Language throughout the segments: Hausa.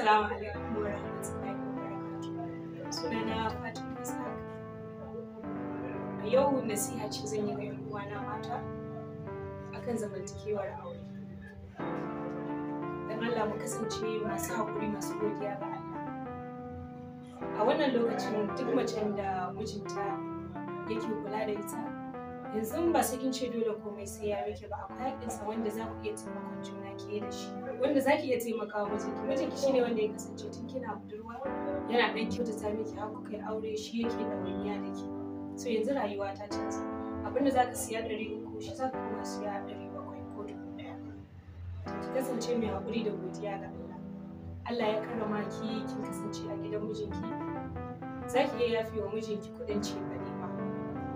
Assalamu alaikum wa rahmatullahi wa barakatuh. Sunana Fatima Ishaq. A yau nasiha ce zan yi ga 'yan uwana mata akan zamantakewar aure. Dan Allah mu kasance masu haƙuri, masu godiya ga Allah. A wannan lokacin duk macen da mijinta yake kula da ita, yanzu ba sai kin ce dole komai sai ya miki ba, akwai haƙƙinsa wanda za ku iya taimakon juna ke da shi, wanda za ki iya taimakawa mijinki. Mijinki shine wanda ya kasance tun kina budurwa yana ɗan kyautata miki har ku kai aure, shi yake ɗawainiya da ke. So yanzu rayuwa ta canza, abinda za ka siya 300 shi za ka kuma siya 700 ko 1000. Ki kasance mai haƙuri da godiya ga Allah. Allah ya karrama ki, kin kasance a gidan mijinki, za ki iya yafe wa mijinki kuɗin cefane ma.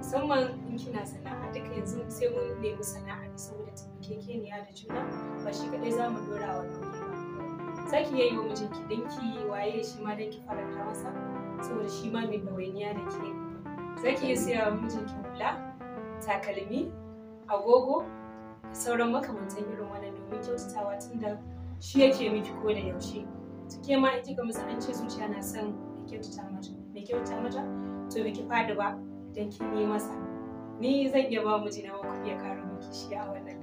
Musamman in kina sana'a, duka yanzu sai mun nemi sana'a ne saboda taimakekeniya da juna, ba shi kaɗai za mu ɗora wa nauyi ba. Za ki iya yi wa mijinki ɗinki, waye shi ma don ki faranta masa, saboda shi ma mai ɗawainiya da ke. Za ki iya siya wa mijinki hula, takalmi, agogo, da sauran makamantan irin wannan domin kyautatawa, tunda shi yake miki ko da yaushe. Ke ma in kika masa an ce zuciya na son mai kyautata mata, to biki fadi ba don kin yi masa. Ni zan iya ba mijina ma kuɗi ya ƙara miki shi a wannan